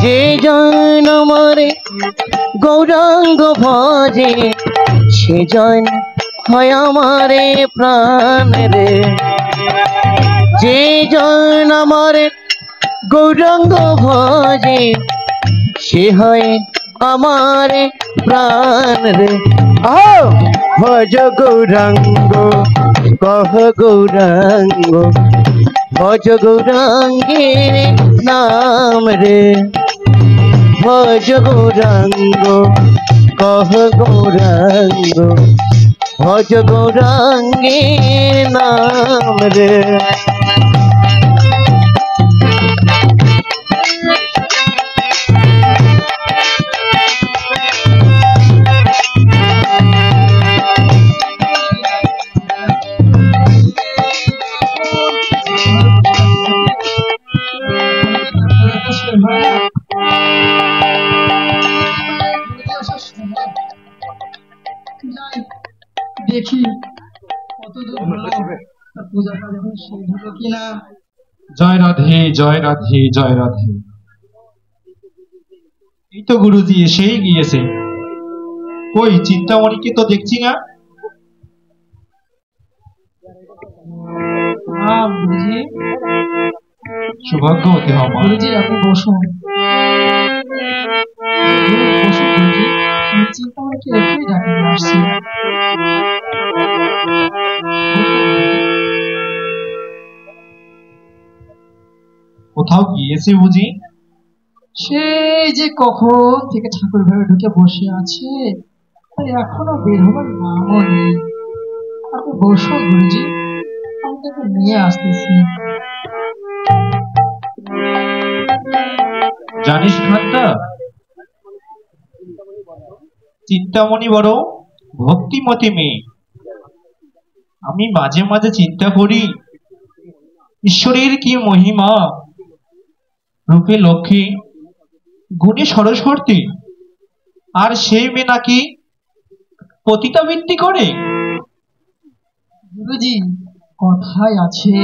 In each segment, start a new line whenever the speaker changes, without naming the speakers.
যে জন মরে গৌরাঙ্গ ভজে সে জন হয় আমারে প্রাণ রে। যে জন মরে গৌরাঙ্গ ভজে সে হয় আমারে প্রাণ রে। ভজ গৌরাঙ্গ কহ গৌরাঙ্গ ভজ গৌরাঙ্গের নাম রে। ভজ গৌরাঙ্গ কহ গৌরাঙ্গ ভজ গৌরাঙ্গের নাম রে।
দেখি কতদূর হলো পূজাটা যখন শেষ হলো কিনা।
জয় রাধে জয় রাধে জয় রাধে। এই তো গুরুজি এসেই গিয়েছে। কই চিন্তামণিকে তো দেখছি না।
গুরুজি
সৌভাগ্যবতী হও মা।
গুরুজি আপনি বসুন। বসুন গুরুজি, আমি চিন্তামণিকে এখনই ডাকে নিয়ে আসছি।
কোথাও গিয়েছে বুঝি?
সেই যে কখন থেকে ঠাকুর ঘরে ঢুকে বসে আছে, এখনো বের হবার নামও নেই। আপনি বসুন গুরুজি, আমি তাকে নিয়ে আসতেছি।
জানিস ঘাটটা, চিন্তামণি বড় ভক্তিমতী মেয়ে। আমি মাঝে মাঝে চিন্তা করি ঈশ্বরের কি মহিমা। রূপে লক্ষ্মী, গুণে সরস্বতী, আর সেই মেয়ে নাকি পতিতাবৃত্তি করে।
গুরুজি কথায় আছে,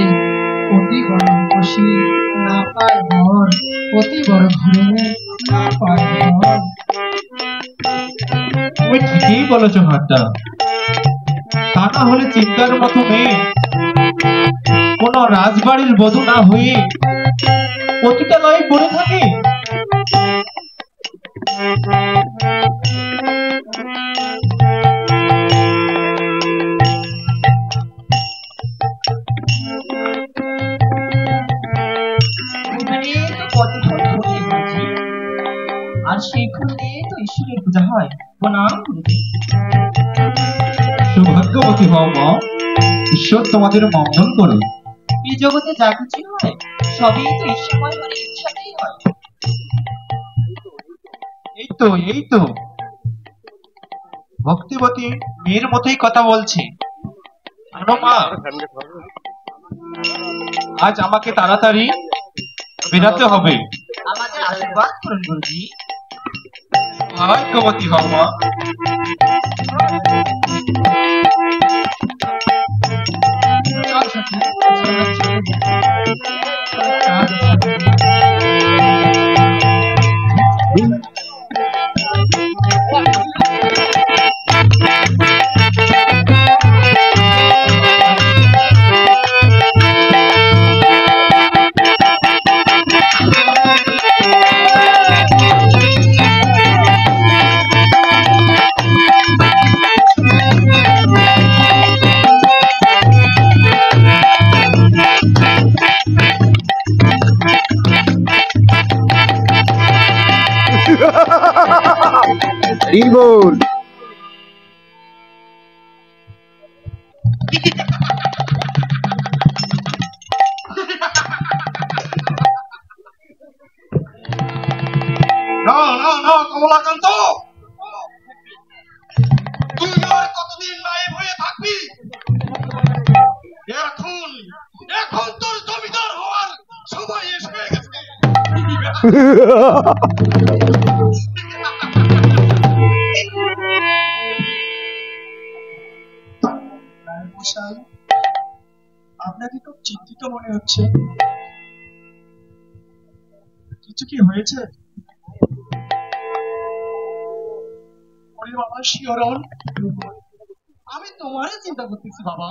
অতি বড় খুশি না পায় ঘর, অতি বড় ঘরে না পায় ঘর।
তুমি ঠিকই বলেছ ঘাটটা। তা না হলে চিন্তার মতো মেয়ে কোন রাজবাড়ির বধূ না হয়ে পতিতালয়ে পড়ে থাকে।
আর সেইখানে তো ঈশ্বরের পূজা হয়। প্রণাম গুরুজি।
সৌভাগ্যবতী হও মা, ঈশ্বর তোমাদের মঙ্গল করুন।
এই জগতে যা কিছু হয় সবই তো ঈশ্বরময় হরির ইচ্ছাতেই হয়।
এই তো ভক্তিবতী মেয়ের মতোই কথা বলছে। মা, আজ আমাকে তাড়াতাড়ি বেরাতে হবে।
আমাদের আশীর্বাদ করুন গুরুজি।
ভাগ্যবতী হও মা।
বল।
কমলাকান্ত, তুই আর কতদিন নায়েব হয়ে থাকবি? এখন তোর জমিদার হওয়ার সময় এসে গেছে।
আপনাকে খুব চিন্তিত মনে হচ্ছে, কিছু কি হয়েছে? ওরে বাবা শিহরণ,
আমি তোমারই চিন্তা করতেছি বাবা।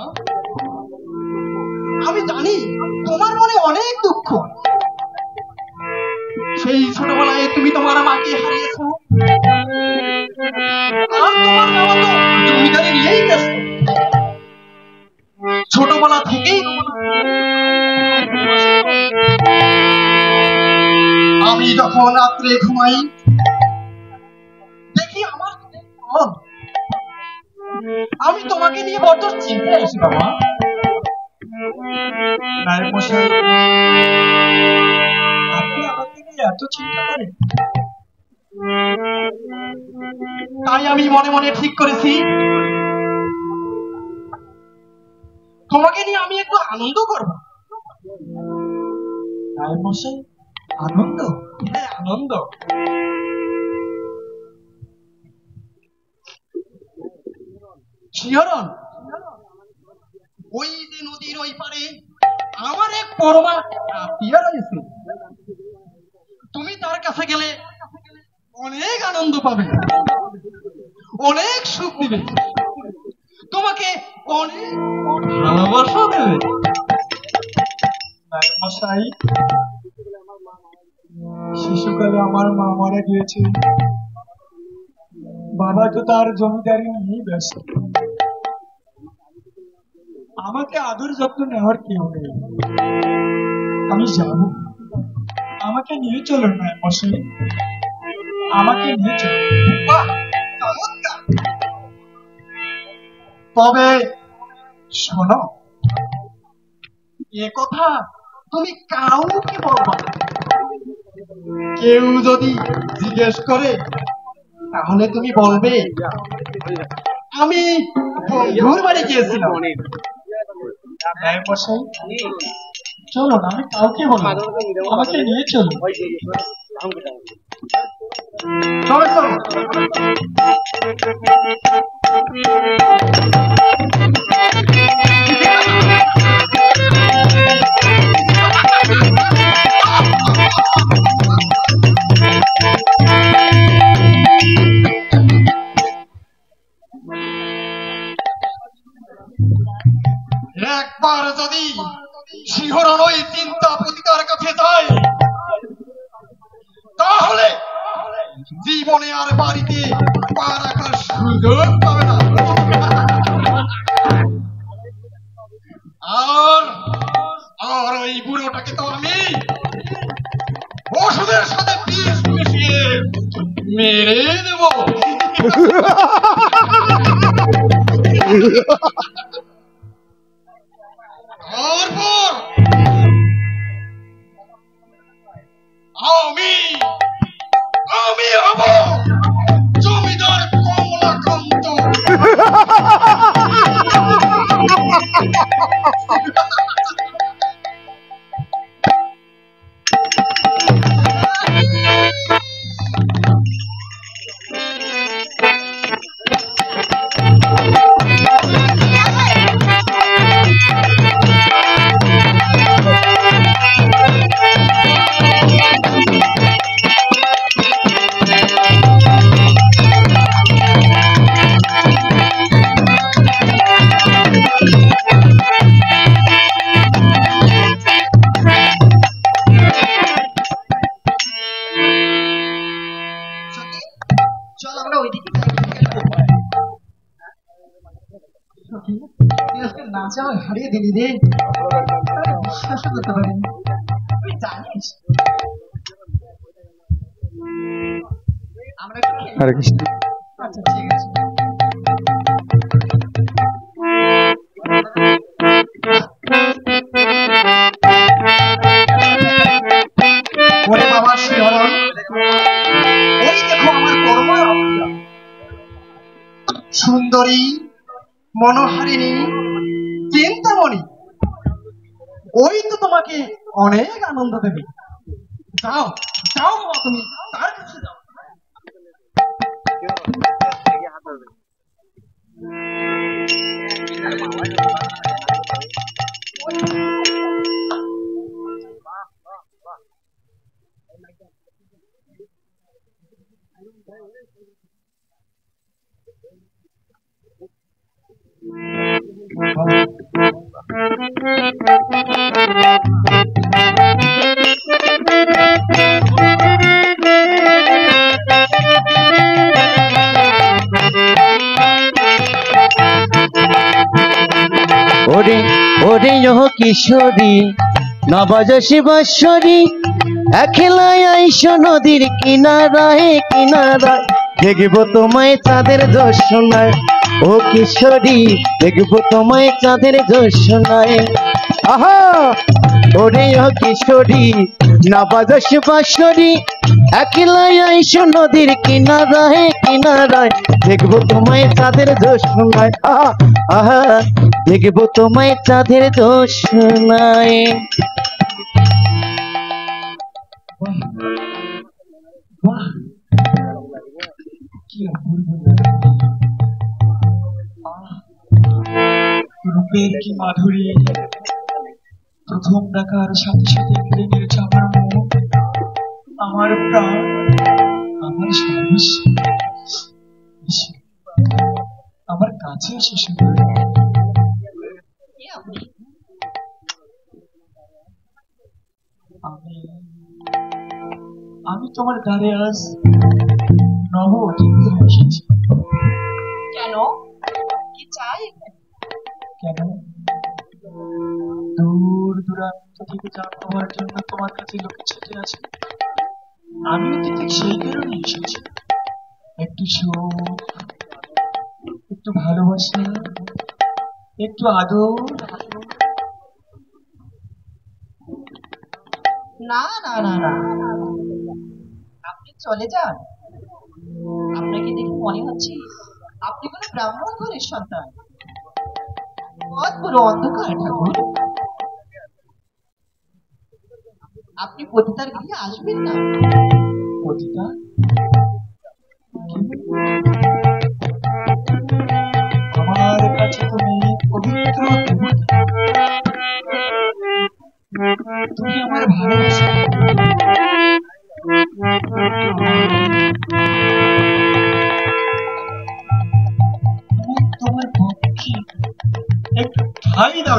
আমি জানি তোমার মনে অনেক দুঃখ। সেই ছোটবেলায় তুমি তোমার মাকে হারিয়েছো, আর তোমার বাবা তো জমিদারি নিয়েই ব্যস্ত। ছোটবেলা থেকেই আমি যখন রাত্রে ঘুমাই দেখি আমার মন, আমি তোমাকে নিয়ে বড্ড চিন্তায় আছি বাবা।
নায়ক মশাই, আপনি আমাকে নিয়ে এত চিন্তা করেন?
তাই আমি মনে মনে ঠিক করেছি তোমাকে নিয়ে আমি একটু আনন্দ করব।
নায়ক মশাই, আনন্দ?
হ্যাঁ, আনন্দ। শিহরণ, ওই যে নদীর ওই পারে আমার এক পরমা আত্মীয় রয়েছে। তুমি তার কাছে গেলে অনেক আনন্দ পাবে, অনেক সুখ দিবে, তোমাকে অনেক ভালোবাসা দেবে।
নায়ক মশাই, শিশুকালে আমার মা মারা গিয়েছে, বাবা তো তার জমিদারি নিয়েই ব্যস্ত, আমাকে আদর যত্ন নেওয়ার কেউ নেই। আমি যাব, আমাকে নিয়ে চলুন নায়ক মশাই, আমাকে নিয়ে চলুন।
বাহ, চমৎকার। তবে শোনো, এ কথা তুমি কাউকে বলবা না। কেউ যদি জিজ্ঞেস করে তাহলে তুমি বলবে আমি বন্ধুর বাড়ি গিয়েছিলাম।
নায়ক মশাই, চলুন, আমি কাউকে বলবো না, আমাকে নিয়ে চলুন।
চলো চলো। একবার যদি শিহরণ ওই চিন্তা পতিতার কাছে যায় তাহলে জীবনে আর বাড়িতে পা রাখার সুযোগ পাবে না। আর আর ওই বুড়োটাকে তো আমি ওষুধের সাথে বিষ মিশিয়ে মেরে দেব। তারপর আমি আমি হব জমিদার কমলাকান্ত। চল আমরা ওইদিকে নাচে আমায় হারিয়ে দিলি রে, বিশ্বাস করতে পারিনি। তুই জানিস আমরা
হরে কৃষ্ণ।
আচ্ছা ঠিক আছে। ওরে বাবা শিহরণ, ওই দেখো আমার পরমা সুন্দরী, মনোহারিণী, চিন্তামণি, ওই তো তোমাকে অনেক আনন্দ দেবে। যাও যাও বাবা, তুমি তার কাছে যাও।
ওরে ওরে ও কিশোরী নবাজা শিবাশ্বরী একলাই আইসো নদীর কিনারায় কিনারায় দেখবো তোমায় চাঁদের দর্শনায় ও কিশোরী দেখবো তোমায় চাঁদের দর্শনায় আহা ওরে ও কিশোরী নবাজা শিবাশ্বরী একলাই আইসো নদীর কিনারায় কিনারায় দেখবো তোমায় চাঁদের দর্শনায় আহা আহা দেখবো তোমায় চাঁদের দর্শনায়।
বাহ, কি অপূর্ব! রূপের কি মাধুরী! প্রথম দেখার সাথে সাথে কেড়ে নিয়েছে আমার মন, আমার প্রাণ, আমার সর্বস্ব। আমার কাছে এসে শুধু আমি তোমার দ্বারে আজ নব অতিথি এসেছি।
কেন? কি চাই?
কেন? দূর দূরান্ত থেকে যা তোমার জন্য তোমার কাছে লোকে ছুটে আছে, আমিও তো ঠিক সেই কারণে এসেছি। একটু সুখ, একটু ভালোবাসা, একটু আদর।
না না না না, আপনি চলে যান। আপনাকে দেখে মনে হচ্ছে আপনি কোনো ব্রাহ্মণ ঘরের সন্তান। পথ পুরো অন্ধকার ঠাকুর। আপনি পতিতার গৃহে আসবেন না।
পতিতা? আমার কাছে তুমি পবিত্র দেবতা। তুমি আমার ভালোবাসা, তোমার পক্ষে একটু ঠাই দাও।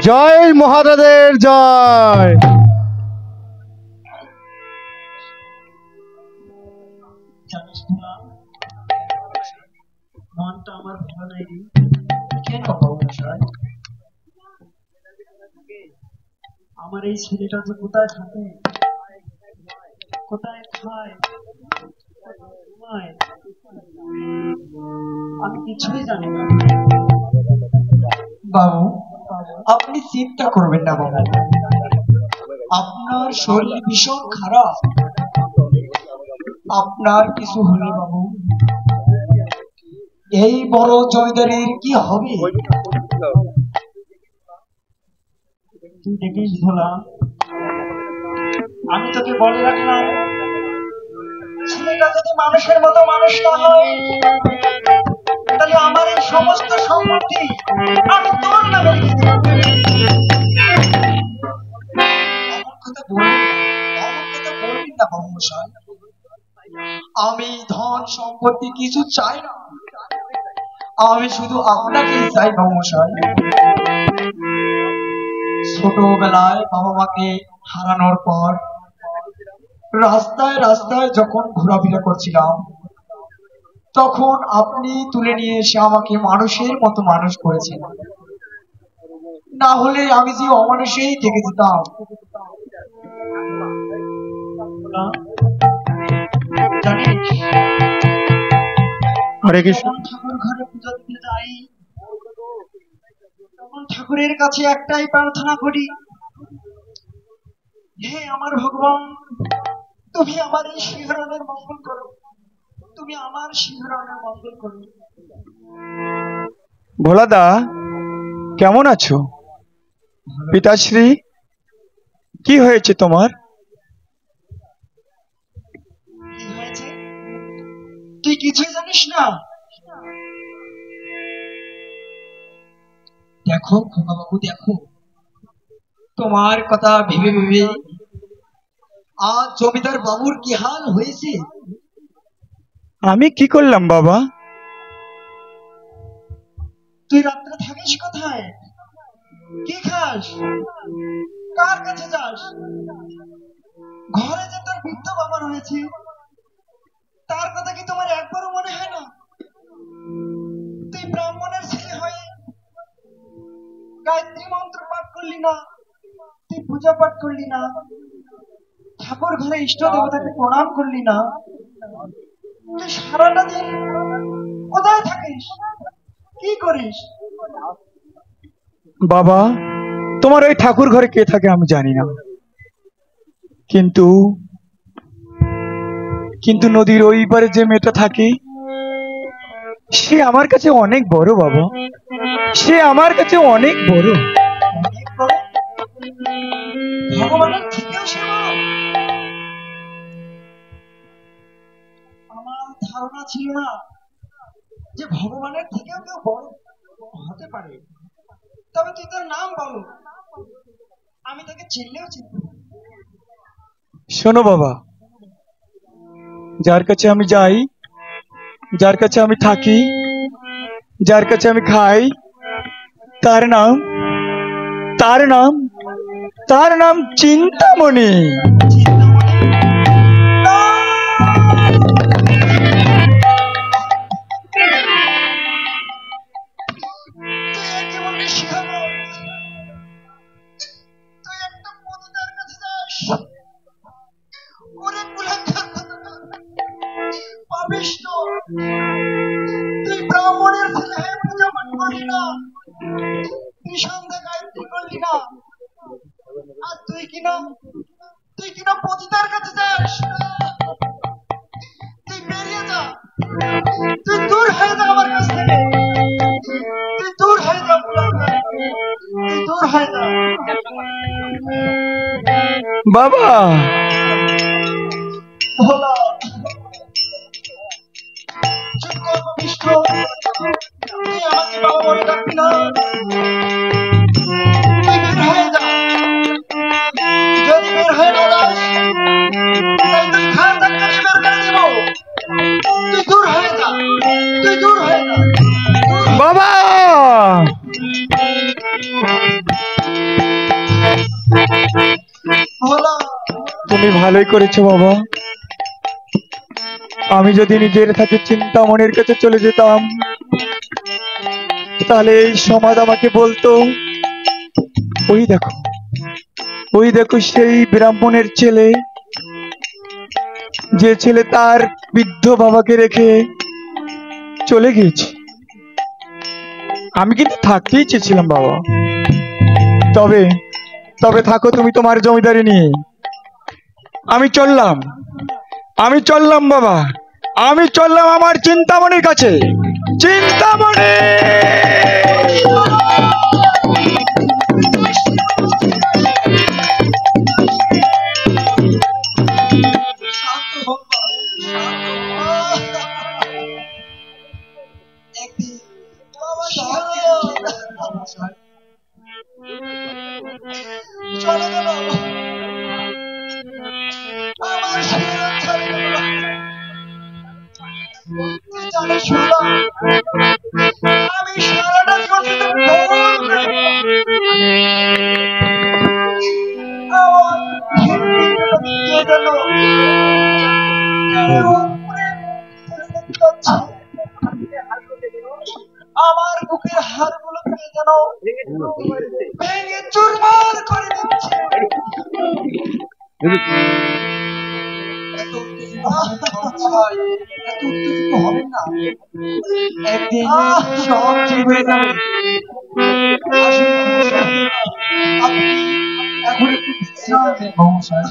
জয় মহারাজের জয়।
জানিস না, মনটা আমার ভালো নেই। কেন মশাই? আমার এই ছেলেটা যে কোথায় থাকে, কোথায় খায়, ঘুমায়, আমি কিছুই জানি না। বাবু, আপনি চিন্তা করবেন না বাবু, আপনার শরীর ভীষণ খারাপ। আপনার কিছু হলে বাবু
এই বড় জমিদারির কি হবে?
তুই দেখিস ভোলা, আমি তোকে বলে রাখলাম, ছেলেটা যদি মানুষের মতো মানুষ না হয়, তাহলে আমার এই সমস্ত সম্পত্তি আমি তোর নামে লিখে দেব।
অমন কথা বলবি না ব্রহ্মশাই। আমি ধন সম্পত্তি কিছু চাই না, আমি শুধু আপনাকেই চাই ব্রহ্মশাই। ছোটবেলায় বাবা মাকে হারানোর পর রাস্তায় রাস্তায় যখন ঘোরাফেরা করছিলাম, তখন আপনি তুলে নিয়ে এসে আমাকে মানুষের মতো মানুষ করেছেন। না হলে আমি যে অমানুষেই থেকে যেতাম।
জানিস,
হরে কৃষ্ণ।
যখন ঠাকুর ঘরে পূজা দিতে যাই, তখন ঠাকুরের কাছে একটাই প্রার্থনা করি, হে আমার ভগবান, তুমি আমার এই শিহরণের মঙ্গল করো, তুমি আমার শিহরণের মঙ্গল করো।
ভোলাদা, কেমন আছো? পিতাশ্রী, কি হয়েছে তোমার?
কি হয়েছে তুই কিছুই জানিস না?
দেখো খোকা বাবু, দেখো, তোমার কথা ভেবে ভেবে আজ জমিদার বাবুর কি হাল হয়েছে।
আমি কি করলাম বাবা?
তুই রাত্রে থাকিস কোথায়? কি খাস? কার কাছে যাস? ঘরে যে তোর বৃদ্ধ বাবা রয়েছে, তার কথা কি তোমার একবারও মনে হয় না? তুই ব্রাহ্মণের ছেলে হয়ে গায়ত্রী মন্ত্র পাঠ করলি না, তুই পূজা পাঠ করলি না, ঠাকুর ঘরে ইষ্ট দেবতাকে প্রণাম করলি না, তুই সারাটা দিন কোথায় থাকিস? কি করিস?
বাবা, তোমার ওই ঠাকুর ঘরে কে থাকে আমি জানি না, কিন্তু কিন্তু নদীর ওই পারে যে মেয়েটা থাকে, সে আমার কাছে অনেক বড় বাবা, সে আমার কাছে অনেক বড়।
অনেক বড়? ভগবানের থেকেও সে বড়? আমার ধারণা ছিল না যে ভগবানের থেকেও কেউ বড় হতে পারে। তবে তুই তার নাম বলো, আমি তাকে চিনলেও চিনব।
শোনো বাবা, যার কাছে আমি যাই, যার কাছে আমি থাকি, যার কাছে আমি খাই, তার নাম চিন্তামণি।
তুই ব্রাহ্মণের ছেলে হয়ে পূজা পাঠ করলি না, তুই সন্ধ্যা গায়ত্রী করলি না, আর তুই কিনা পতিতার কাছে যাস। তুই বেরিয়ে যা, তুই দূর হয়ে যা আমার কাছ থেকে, তুই দূর হয়ে যা, তুই দূর হয়ে যা।
বাবা,
ভোলা, চুপ কর পাপিষ্ঠ, তুই আমাকে বাবা বলে ডাকবি না। তুই বের হয়ে যা, যদি বের হয়ে না যাস তাই তুই খান ধাক্কা দিয়ে বের করে দেব। তুই দূর হয়ে যা, তুই দূর হয়ে যা।
বাবা,
ভোলা,
তুমি ভালোই করেছো বাবা। আমি যদি নিজের থেকে চিন্তামণির কাছে চলে যেতাম, তাহলে এই সমাজ আমাকে বলতো, ওই দেখো সেই ব্রাহ্মণের ছেলে, যে ছেলে তার বৃদ্ধ বাবাকে রেখে চলে গিয়েছে। আমি কিন্তু থাকতেই চেয়েছিলাম বাবা, তবে তবে থাকো তুমি তোমার জমিদারি নিয়ে। আমি চললাম বাবা, আমি চললাম আমার চিন্তামণির কাছে। চিন্তামণি
শান্ত হোক বাবা, শান্ত হোক। একদিন বাবা চলে গেল আমার শিরোধার্য। জানো শোনা, আমি সারাটা জীবন শুধু ভ্রমণ করে আমার হিন্দিটা কে যেন আমার বুকের হাড়গুলোকে যেন ভেঙে চুরমার করে দিচ্ছে। এত উত্তেজিত হবেন না, একদিন সব ঠিক হয়ে যাবে। আপনি এখন একটু বিশ্রাম নেন মহাশয়।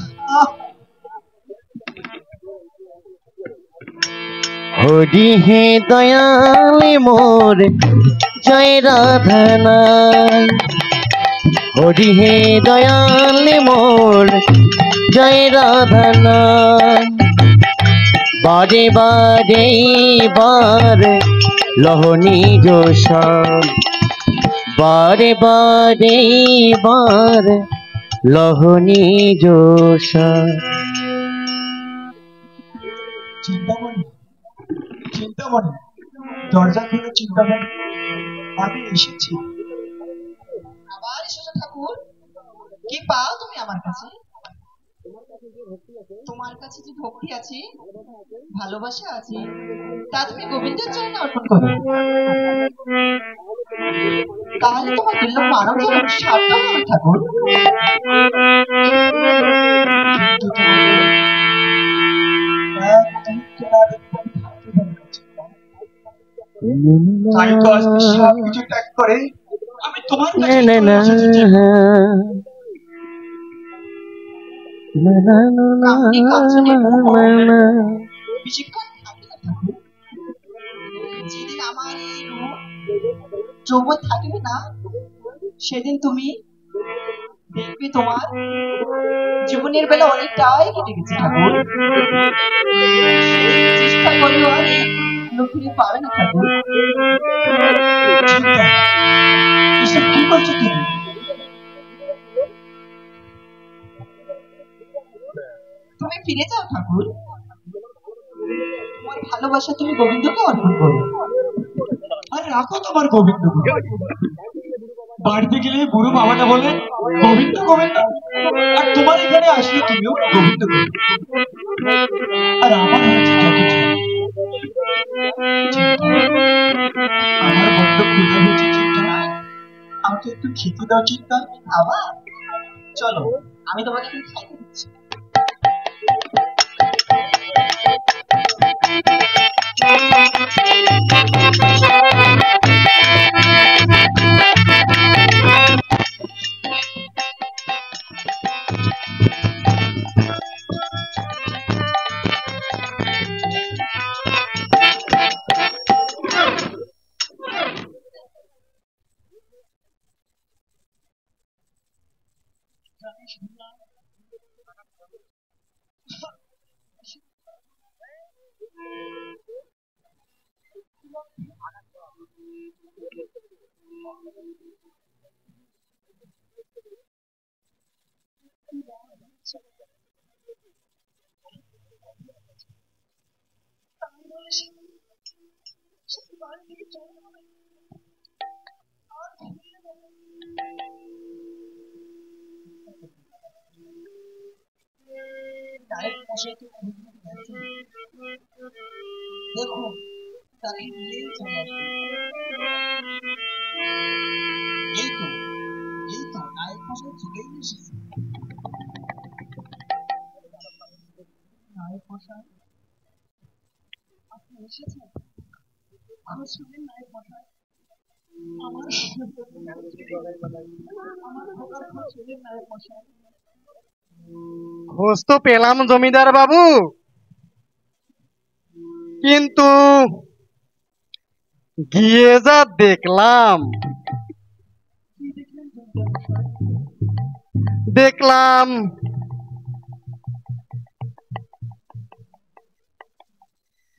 হরি হে দয়ালে মোর জয় রাধা নাই, হরি হে দয়ালে মোর জয় রাধা নাই। বারে বারে বার লহনি জোশান, বারে বারে বার লহনি জোশান।
চিন্তামণি, চিন্তামণি, দরজা খুলে চিন্তামণি, আমি এসেছি।
আবার এসেছো ঠাকুর? কি পাও তুমি আমার কাছে? তোমার কাছে যে ভক্তি আছে, ভালোবাসা আছে, তা তুমি গোবিন্দের চরণে অর্পণ করো। তাহলে তোমার দিল মানব জীবন সার্থক হবে ঠাকুর।
তাই তো আজকে সব কিছু ত্যাগ করে আমি তোমার কাছে
না
চলে
না
এসেছি।
না না না
কামনি কাঞ্চনে মোহ
না।
বেশিক্ষণ থাকে না ঠাকুর। যেদিন আমার এই রূপ যৌবন থাকবে না, সেদিন তুমি দেখবে তোমার জীবনের বেলা অনেকটাই কেটে গেছে ঠাকুর। চেষ্টা করলেও আর ফিরে পাবে না ঠাকুর।
চিন্তা, এসব কি করছো তুমি?
তুমি ফিরে যাও ঠাকুর, তোমার ভালোবাসা তুমি গোবিন্দকে অর্পণ করো।
আর রাখো তোমার গোবিন্দ। বাড়িতে গেলে বুড়ো বাবাটা বলে গোবিন্দ গোবিন্দ, আর তোমার এখানে আসলে তুমিও গোবিন্দ গোবিন্দ। আর আমার হচ্ছে যত আমার বড্ড ক্ষুধা হয়েছে চিন্তা, আমাকে একটু খেতে দাও চিন্তা।
আবার চলো, আমি তোমাকে একটু খাইতে দিচ্ছি। দেখো তাকে নিয়েই চলে আসবে। এই তো নায়ক মশাই চলেই এসেছে। নায়ক মশাই আপনি এসেছেন? খোঁজ শুনলেন নায়ক মশাই? আমার খোকার খোঁজ শুনলেন নায়ক মশাই?
খোঁজ তো পেলাম জমিদার বাবু, কিন্তু
গিয়ে যা দেখলাম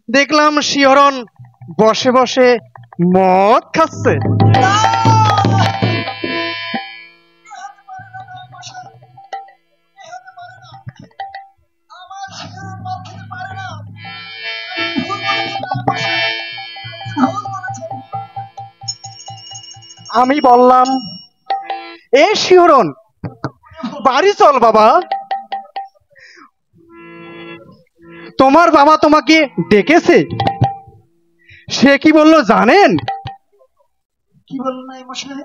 দেখলাম শিহরণ বসে বসে মদ খাচ্ছে। আমি বললাম, এ শিহরণ, বাড়ি চল বাবা, তোমার বাবা তোমাকে ডেকেছে। সে কি বললো জানেন?
কি বললো না মশাই?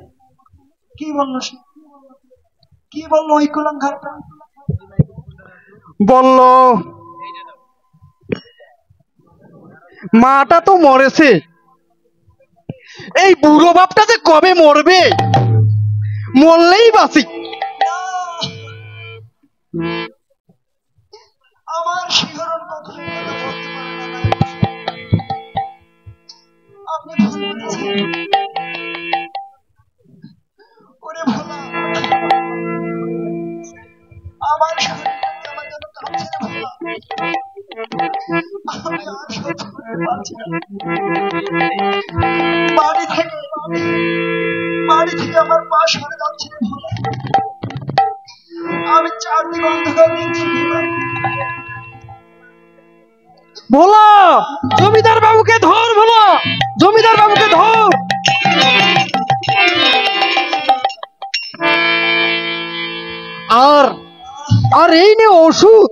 কি বললো সে? কি বললো ওই কুলাঙ্গারটা?
বলল মাটা তো মরেছে, এই বুড়ো বাপটা যে কবে মরবে, মরলেই বাঁচি।
আমার শিহরণ কখনো বলতে পারে না। আপনি ভুল বুঝেছেন। ওরে ভোলা, আমার শরীরটাকে আমার জন্য কাঁপছে না ভোলা। আমি আর সহ্য করতে পারছি না। বাড়ি থেকে আমার পা সরে যাচ্ছে না ভোলা। আমি চারদিক অন্ধকার দেখছি ভোলা।
ভোলা, জমিদার বাবুকে ধর, ভোলা, জমিদার বাবুকে ধর। আর এই নে ওষুধ।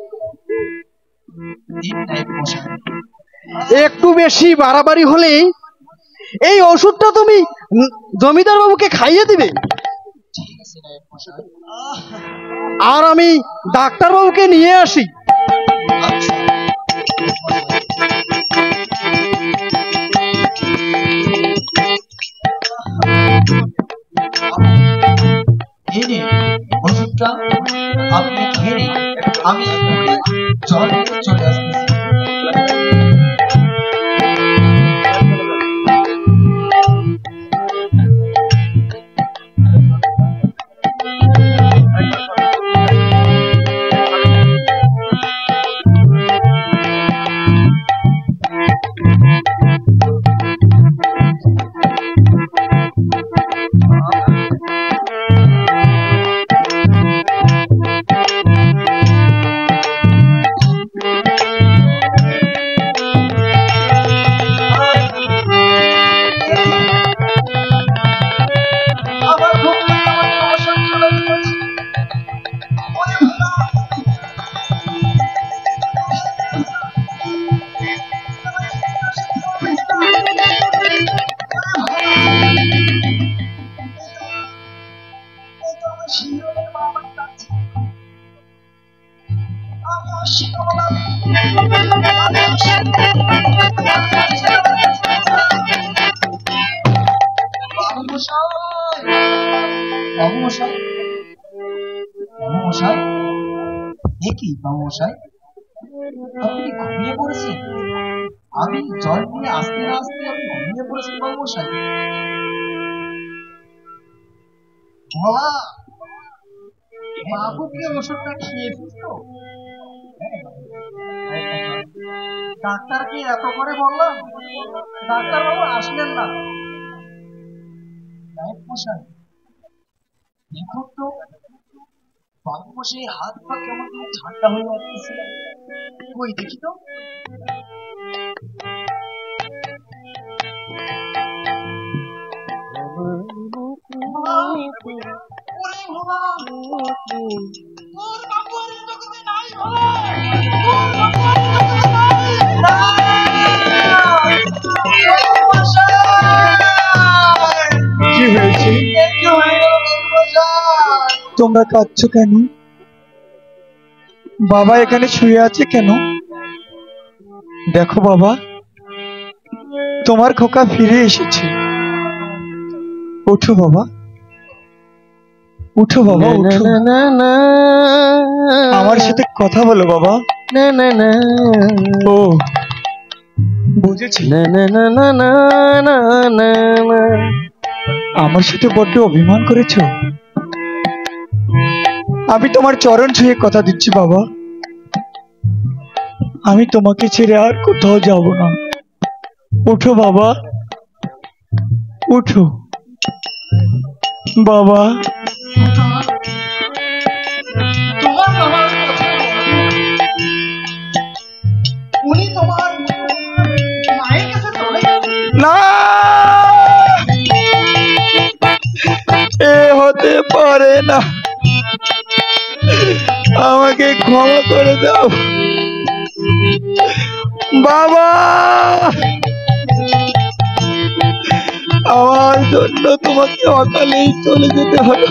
একটু বেশি বাড়াবাড়ি হলেই এই ওষুধটা তুমি জমিদার বাবুকে খাইয়ে দিবে। আর আমি ডাক্তার বাবুকে নিয়ে আসি।
ওষুধটা আপনি খেয়ে নিন, আমি জল নিয়ে চলে আসতেছি। আপনি ঘুমিয়ে পড়েছেন? আমি জল নিয়ে আসতে না আসতে আপনি ঘুমিয়ে পড়েছেন বাবুমশাই? ভোলা, বাবুকে ওষুধটা খেয়েছিস তো? ডাক্তারকে এত করে বললাম, ডাক্তার বাবু আসলেন না। মশাই দেখুন তো, বাবুমশাই হাত পা কেমন ঠান্ডা হয়ে যাচ্ছে। ওই দেখি তো।
কি হয়েছে? তোমরা কাঁদছো কেন? বাবা এখানে শুয়ে আছে কেন? দেখো বাবা, তোমার খোকা ফিরে এসেছে। উঠো বাবা, উঠো বাবা, উঠো। আমার সাথে কথা বলো বাবা। ও বুঝেছি
না না না না না না না না।
আমার সাথে বড্ড অভিমান করেছো। আমি তোমার চরণ ছুঁয়ে কথা দিচ্ছি বাবা, আমি তোমাকে ছেড়ে আর কোথাও যাব না। উঠো বাবা, উঠো বাবা।
তোমার বাবার কথা উনি তোমার মায়ের কাছে চলে গেছে।
না, এ হতে পারে না, আমাকে ক্ষমা করে দাও বাবা। আমার জন্য তোমাকে অকালেই চলে যেতে হলো,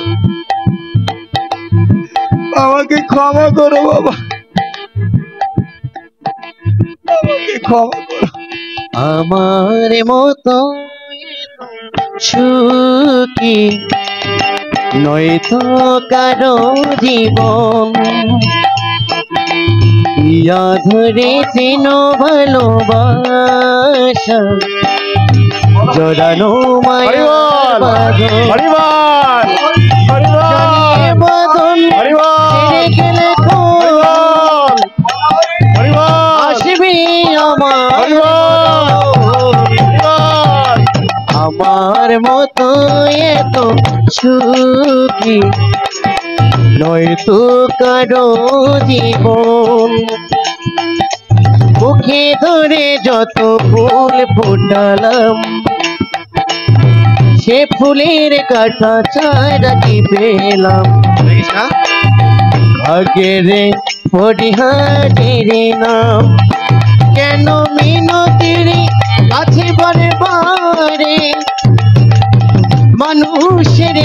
আমাকে ক্ষমা করো বাবা, আমাকে ক্ষমা করো।
আমার মতো সুখী নয়তো কারো জীবন, ইয়া ধরেছিল ভালোবাসা জড়ানো মায়ার বাঁধন, জড়িয়ে বাঁধন ছেড়ে গেলে কোন আসবি আমার মতো এত সুখী নয়তো কারো জীবন। মুখে ধরে যত ফুল ফোটালাম, সে ফুলের কাটা চারা কি পেলাম, আগের পরিহারের নাম কেন মিনতির কাছে বারে বারে মানুষের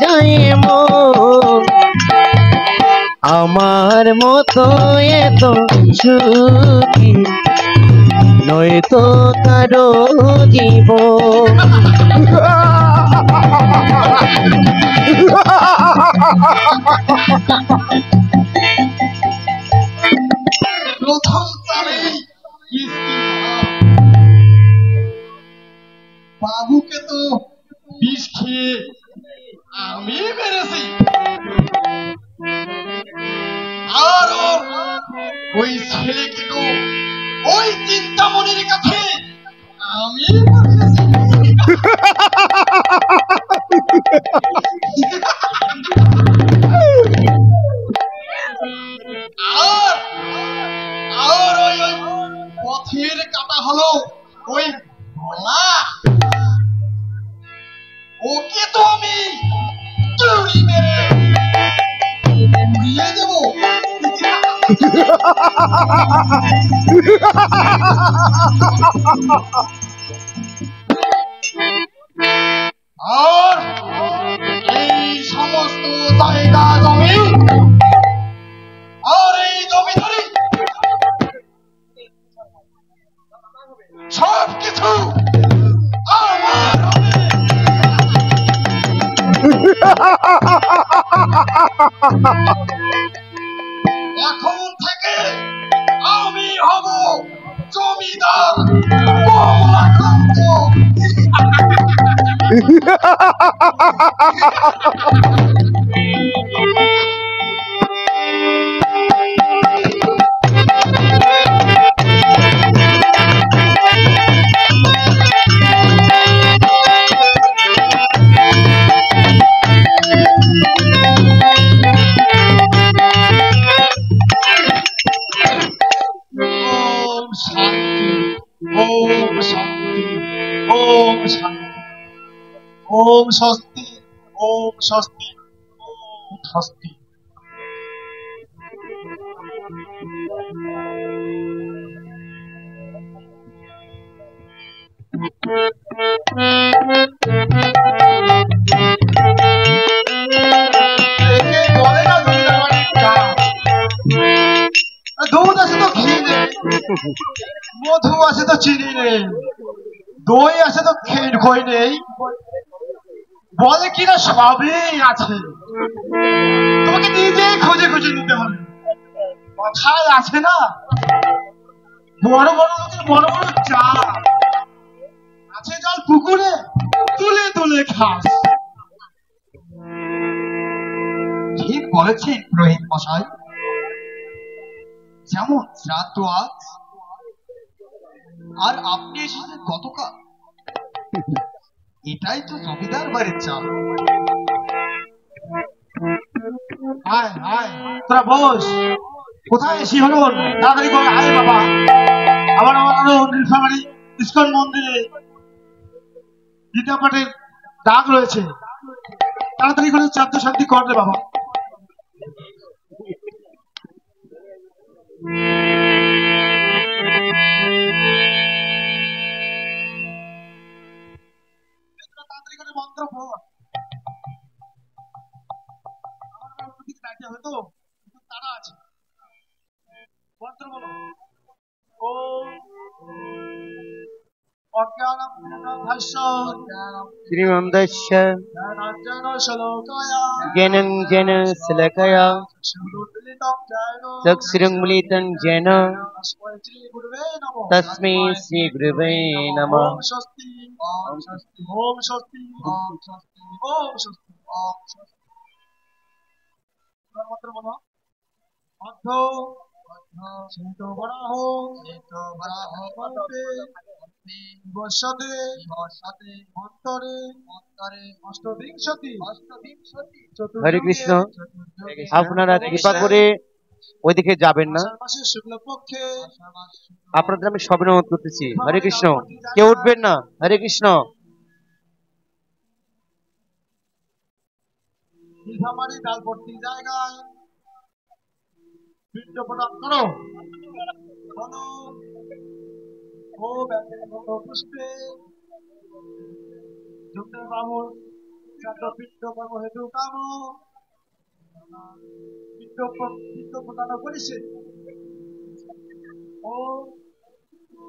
যায় মন। আমার মতো এত সুখী নয়তো কারো জীবন।
প্রথম চালে বাবুকে তো বিষ খেয়ে আমি মেরেছি, আরো ওই ছেলেকে তো ওই চিন্তামণির কাছে আমি মেরেছি। আর ওই ওই পথের কাটা হলো ওই ভোলা, ওকে তো আমি চুরি মেরে উড়িয়ে দেবো। আর এই সমস্ত জায়গা জমি আর এই জমিদারি সব কিছু আমার হবে। এখন থেকে আমি হব জমিদার কমলাকান্ত। ओम शांति, ओम शांति, ओम शांति, ओम स्वस्ति, ओम स्वस्ति, ओम स्वस्ति। दूध আছে তো ঘি নেই, মধু আছে তো চিনি নেই, দই আছে তো খই নেই, বলে কিনা সবই আছে, তোমাকে নিজে খুঁজে খুঁজে নিতে হবে। কথায় আছে না,
বড় বড় লোকের বড় বড় চা আছে, জল পুকুরে তুলে তুলে খাস।
ঠিক বলেছেন পুরোহিত মশাই, যেমন শ্রাদ্ধ আজ আর আপনি এসেছেন গতকাল, এটাই তো জমিদার বাড়ির চাল।
আয় আয় তোরা বস, কোথায় এসি হলো, তাড়াতাড়ি করে আয় বাবা। আবার আরো নীলফামারী ইস্কন মন্দিরে গীতা পাঠের ডাক রয়েছে, তাড়াতাড়ি করে চাদ্দ শান্তি করলে বাবা। তাড়াতাড়ি করে মন্ত্র পড়, আমার দিকে তাকিয়ে হয়তো তারা আছে, মন্ত্র বলো। ওম অজ্ঞানম ভাষ্য
শ্রীমন্দস্য
জ্ঞানাঞ্জন শ্লোকায়া
জ্ঞাनं জ্ঞান শ্লোকয়া চক্ষুরুন্মিলিतं येन তস্मै শ্রী গুরুবে নমঃ।
ওম স্বস্তি ওম স্বস্তি ওম স্বস্তি ওম স্বস্তি ওম স্বস্তি ওম স্বস্তি। মন্ত্র বলো। অর্ধ শ্বেত বরাহ বর্ষাতে অন্তরে অষ্টবিংশতি
হরে কৃষ্ণ, আপনারা কৃপা করে ওইদিকে যাবেন না,
শুক্লপক্ষে
আপনাদের আমি সবে অনুরোধ করতেছি। হরে কৃষ্ণ, কেউ উঠবেন না। হরে কৃষ্ণ।
নীলফামারী ডালপট্টি জায়গায় পিণ্ড প্রদান করো। বলো ও ব্যক্তিগত পুষ্পে যুক্ত বামুন চাঁদ পিণ্ড কর্ম হেতু কাম পিণ্ড প্রদান করিছে। ও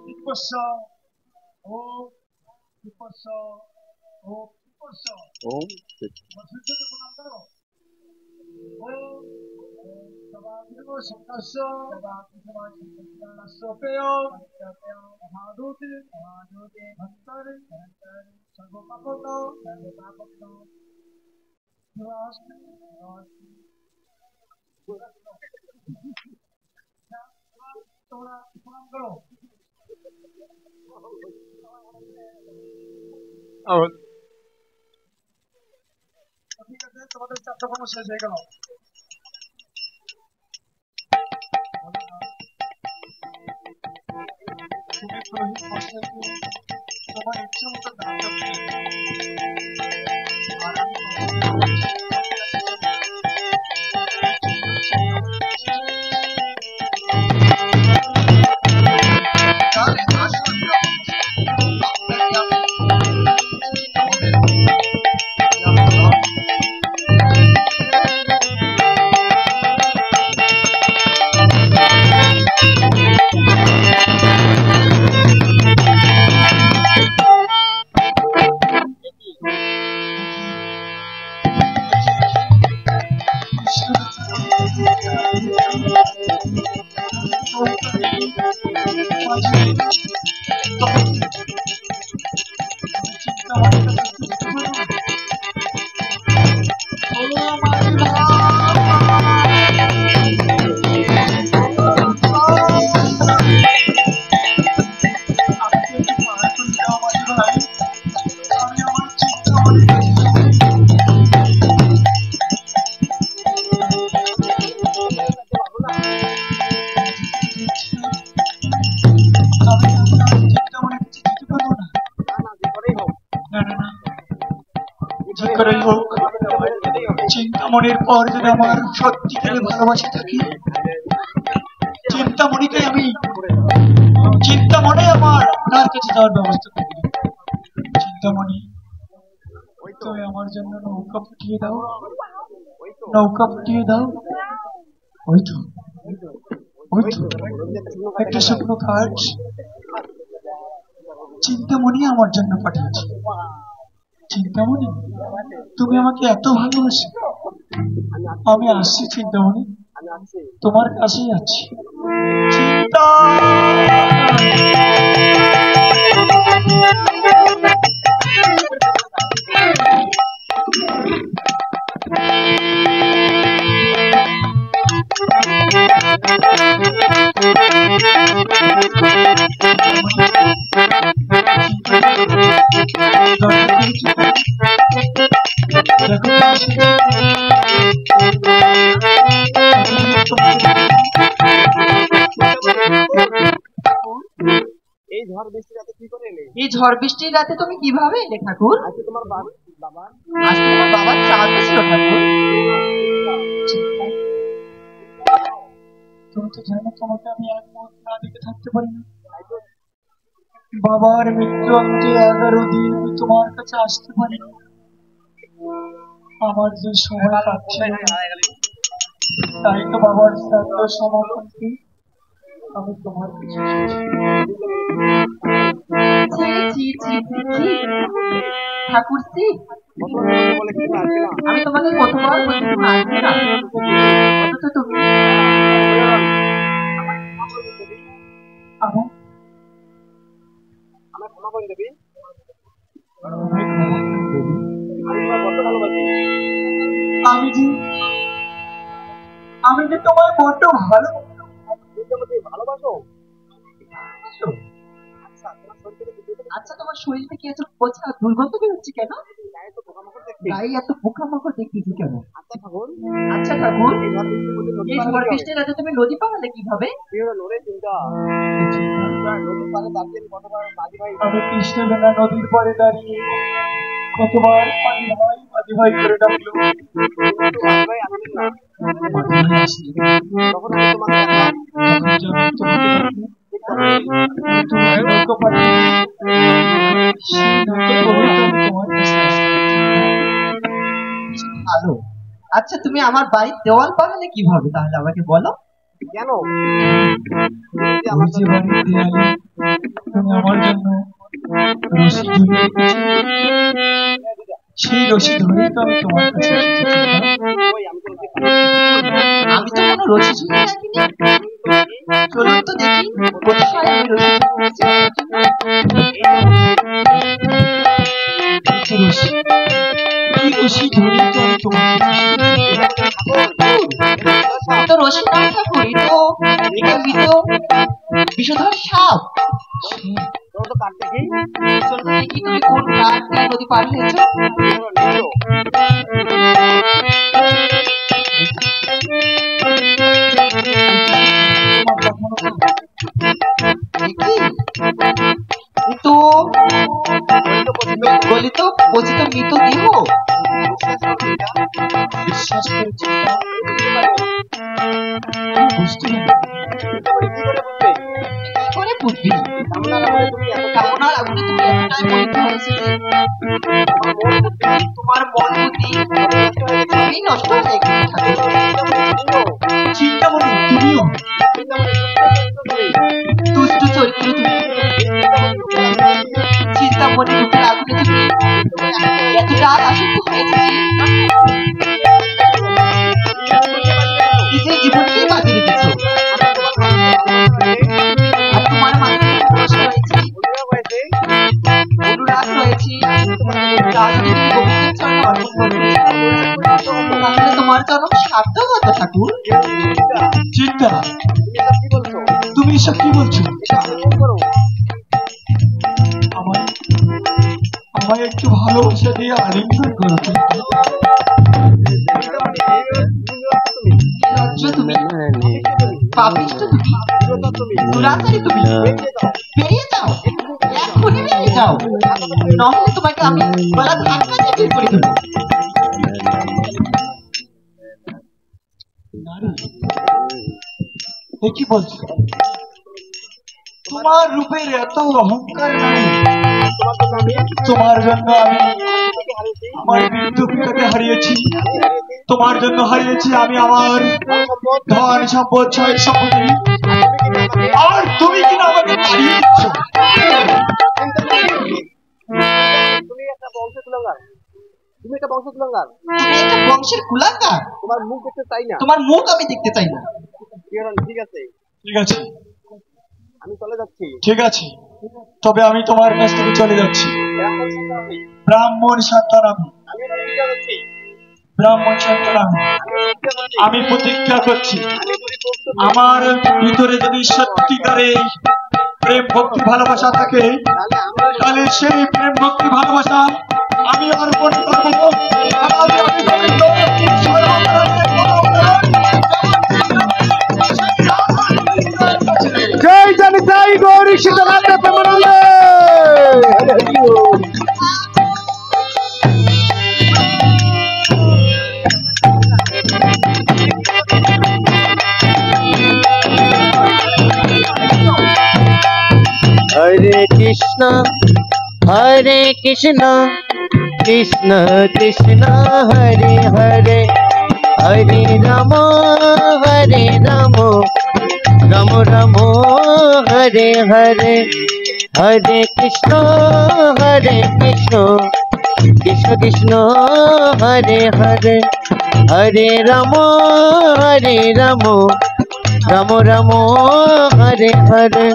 বিপস্য ও বিপস্য ও বিপস্য
ওম
প্রদান করো। ও সংঘর্ষ সর্বপাপত তোমরা প্রণাম করো। ঠিক আছে, তোমাদের চারটা কর্ম শেষ হয়ে গেল। তুমি পুরোহিত মশাইকে তোমার ইচ্ছে মতো দান করতে, আর আমি চিন্তামণির পর যদি আমার সত্যিকারের ভালোবাসা থাকে, চিন্তামণিকে আমি চিন্তামণি আমার তার কাছে যাওয়ার ব্যবস্থা করি। চিন্তামণি, তুমি আমার জন্য নৌকা ফুটিয়ে দাও, নৌকা ফুটিয়ে দাও। ওই তো একটা শুকনো কাঠ চিন্তামণি আমার জন্য পাঠিয়েছে। চিন্তামণি, তুমি আমাকে এত ভালোবাসো, আমি আসছি চিন্তামণি, তোমার কাছেই আছি। চিন্তা
এই ঝড় বৃষ্টির রাতে তুমি কিভাবে এলে ঠাকুর? আজকে তোমার বাবার শ্রাদ্ধ ছিল ঠাকুর।
তুমি তো জানো তোমাকে আমি এক মুহূর্ত না দেখে থাকতে পারি না। বাবার মৃত্যু অন্তে 11 দিন আমি তোমার কাছে আসতে পারি না। আমার যে সময় পাচ্ছে তাই তো বাবার শ্রাদ্ধ সমাপনকে আমি তোমার কাছে
ঠাকুর আমি তোমাকে কতবার বলছি তুমি আসবে না, অথচ তুমি
আমি যে তোমায় বড্ড ভালোবাসো।
আচ্ছা তোমার শরীর থেকে এত পচা দুর্গন্ধ বেরোচ্ছে কেন? গায়ে এত পোকামাকড় দেখতেছি কেন? আচ্ছা ঠাকুর এই ঝড় বৃষ্টির রাতে তুমি নদী পাড়ালে কিভাবে?
আমি কৃষ্ণবেলা নদীর পরে দাঁড়িয়ে কতবার মাঝি ভাই করে ডাকলো।
ভালো। আচ্ছা তুমি আমার বাড়ির দেওয়াল পাড়ালে কিভাবে তাহলে আমাকে বলো।
কেন যে বাড়ির দেয়ালে তুমি আমার জন্য রশি ঝুলিয়ে রেখেছো, সেই রশি ধরেই তো আমি তোমার কাছে এসেছি।
আমি তো কোনো রশি ঝুলিয়ে রাখিনি। চলুন তো দেখি কোথায় আমি রশি তো রশি না ঠাকুর, এটা বিষধর সাপ। চলো দেখি তুমি কোন ঘাট দিয়ে নদী পার হয়েছো। বলি তো পচিত মৃত দেহ।
বিশ্বাস করেছি
করে বুঝবি কামনার আগুনে তুমি এতটাই মরিত হয়েছে যে তোমার মন বুদ্ধি সবই নষ্ট হয়ে গেছে।
চিন্তা মনে তুমিও
দুষ্ট চরিত্র তুমি, চিন্তা মনে রূপের আগুনে তুমি এতটাই আসক্ত হয়েছে নিজের জীবনকে বাজি রেখেছো। আর তোমার মাঝে অনুরাগ রয়েছে, তা যদি তুমি গোবিন্দের চরণে অর্পণ করবে তাহলে তোমার চরণ সার্থক হতো ঠাকুর।
চিন্তা তুমি এসব কি বলছো? আমায় একটু ভালোবাসা দিয়ে আলিঙ্গন করো।
লজ্জ তুমি, পাপিষ্ঠ তুমি, দুরাচারী তুমি, বেরিয়ে যাও, এক্ষুনি বেরিয়ে যাও, নহলে তোমাকে আমি গলা ধাক্কা দিয়ে বের করে দেবো।
কি বলছো? তোমার রূপের এত অহংকার নাই। তোমার জন্য আমি আমার বৃদ্ধ পিতাকে হারিয়েছি, তোমার জন্য হারিয়েছি আমি আমার ধন সম্পদ ছয় সম্পত্তি, আর তুমি কিনা আমাকে হারিয়ে দিচ্ছ।
তুমি একটা বংশের কুলাঙ্গার। তোমার মুখ দেখতে চাই না, তোমার মুখ আমি দেখতে চাই না।
ঠিক আছে
আমি চলে যাচ্ছি।
ঠিক আছে, তবে আমি তোমার কাছ থেকে চলে যাচ্ছি।
ব্রাহ্মণ সন্তান আমি।
ব্রাহ্মণ সন্তান আমি।
আমি প্রতিজ্ঞা করছি।
ব্রাহ্মণ সন্তান আমি। আমি প্রতিজ্ঞা করছি, আমার ভিতরে যদি সত্যিকারে প্রেম ভক্তি ভালোবাসা থাকে, তাহলে সেই প্রেম ভক্তি ভালোবাসা আমি অর্পণ করবো।
জয় জানি তাই গৌরী সীতারাম প্রেমানন্দে।
हरे कृष्णा कृष्ण कृष्ण हरे हरे, हरे राम राम राम हरे हरे, हरे कृष्ण कृष्ण कृष्ण हरे हरे, हरे राम राम राम हरे हरे।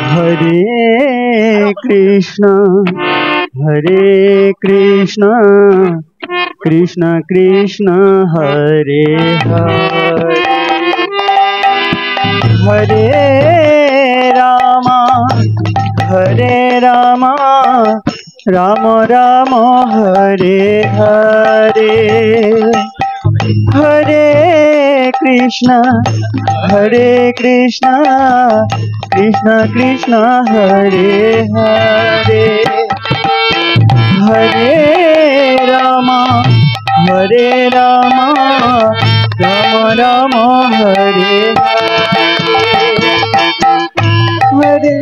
हरे कृष्ण हरे कृष्ण कृष्ण कृष्ण हरे हरे, हरे राम राम राम हरे हरे, हरे कृष्ण कृष्ण कृष्ण हरे हरे, हरे राम राम राम हरे हरे।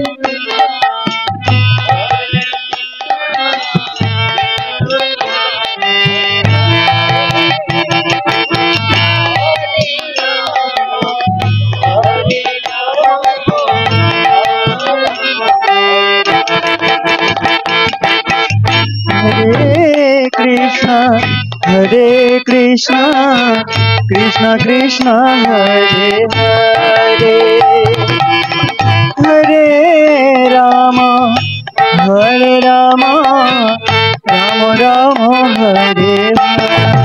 हरे कृष्ण कृष्ण कृष्ण हरे हरे, हरे राम राम राम हरे हरे।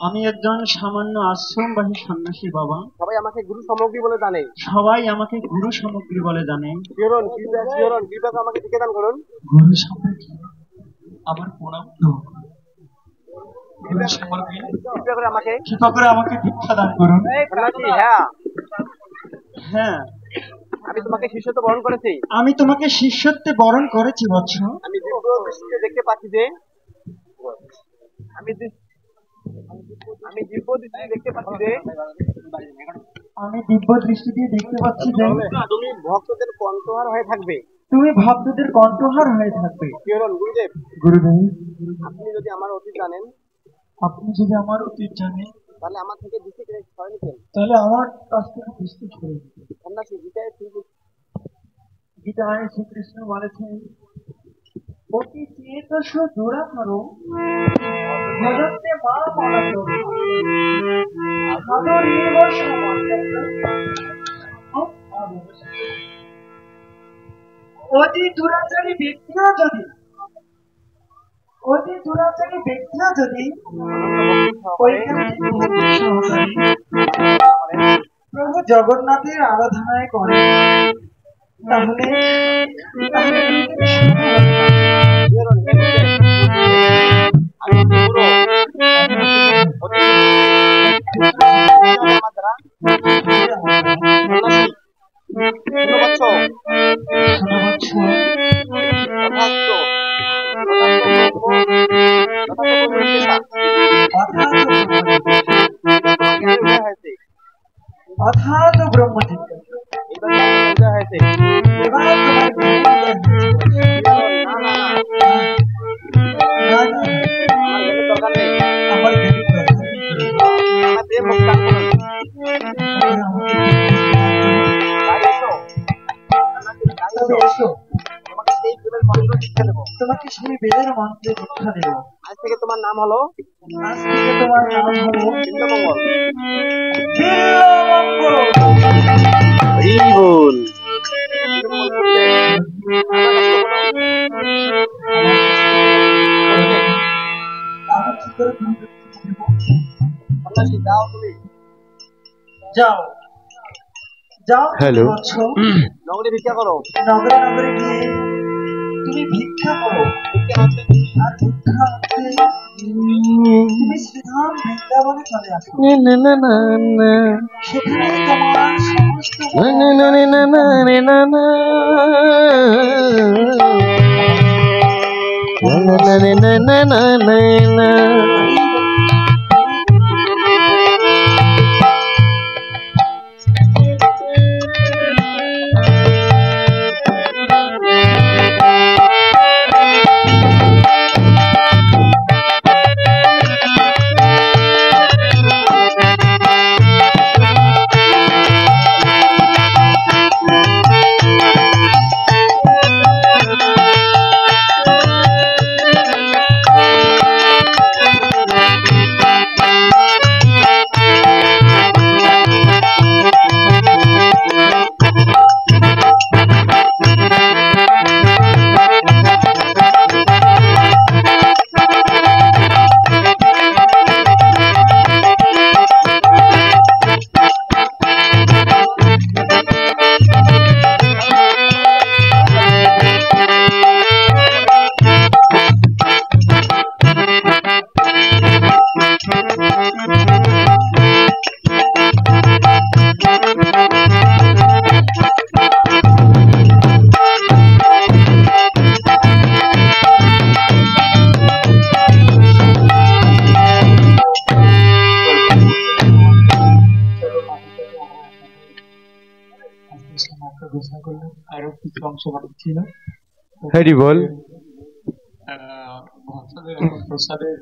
আমি একজন সামান্য আশ্রমবাসী সন্ন্যাসী বাবা।
সবাই আমাকে গুরু সামগ্রী বলে জানে।
সবাই আমাকে গুরু সামগ্রী বলে জানে।
কৃপা আমাকে টিকে দান করুন।
গুরু সামগ্রী আমার প্রণাম গ্রহণ করুন। গুরু সামগ্রী কৃপা করে আমাকে ভিক্ষা দান করুন।
হ্যাঁ
হ্যাঁ,
আমি তোমাকে শিষ্যত্ব বরণ করেছি।
আমি তোমাকে শিষ্যত্বে বরণ করেছি বৎস।
আমি দিব্য দৃষ্টিতে দেখতে পাচ্ছি যে আমি দিব্য দৃষ্টিতে দেখতে পাচ্ছি যে
আমি দিব্য দৃষ্টি দিয়ে দেখতে পাচ্ছি যে
তুমি ভক্তদের কণ্ঠহার হয়ে থাকবে।
তুমি ভক্তদের কণ্ঠহার হয়ে থাকবে।
গুরুদেব,
গুরুদেব,
আপনি যদি আমার অতীত জানেন,
আপনি যদি আমার অতীত জানেন,
তাহলে আমার থেকে দৃষ্টি সরে নিতেন।
তাহলে আমার কাছ থেকে দৃষ্টি সরে দিতেন।
সন্ন্যাসী
গীতায় শ্রীকৃষ্ণ বলেছেন, অতি চেতস দুরাচার ভজন্তে মা মনাতো সাদরেব অতি দুরাচারী ব্যক্তিরা যদি প্রভু জগন্নাথের আরাধনায় করে, তাহলে
অথাত ব্রহ্ম জিজ্ঞাসা।
এইবার হয়েছে
এবার তোমার জ্ঞানের উদয় হয়েছে।
না না না
না, না,
আমার জ্ঞানের দরকার নেই
আমার জ্ঞানের দরকার নেই গুরুজি।
আমার প্রেম মুখ দান করুন
তবে আমাকে একটু
বাইরে এসো
তবে এসো,
তোমাকে সেই প্রেমের মন্ত্র শিক্ষা দেবো
তোমাকে সেই বেদের মন্ত্রে দীক্ষা দেব।
আজ থেকে তোমার নাম হলো
আজ থেকে তোমার নাম হলো
বিল্লমঙ্গল
বিল্বমঙ্গল।
হরিবোল
আমার কি করে তুমি দেব?
সন্ন্যাসী যাও তুমি
যাও যাও
Hello.
বৎস,
নগরে ভিক্ষা করো
নগরে নগরে গিয়ে তুমি ভিক্ষা করো।
ভিক্ষা হচ্ছে
আর ভিক্ষা করতে তুমি শ্রীধাম বৃন্দাবনে চলে আসো। সেখানে তোমার সমস্ত ঘোষণা করলাম। আরো কিছু অংশ বাকি ছিল।
হরি বল।
ভক্তদের প্রসাদের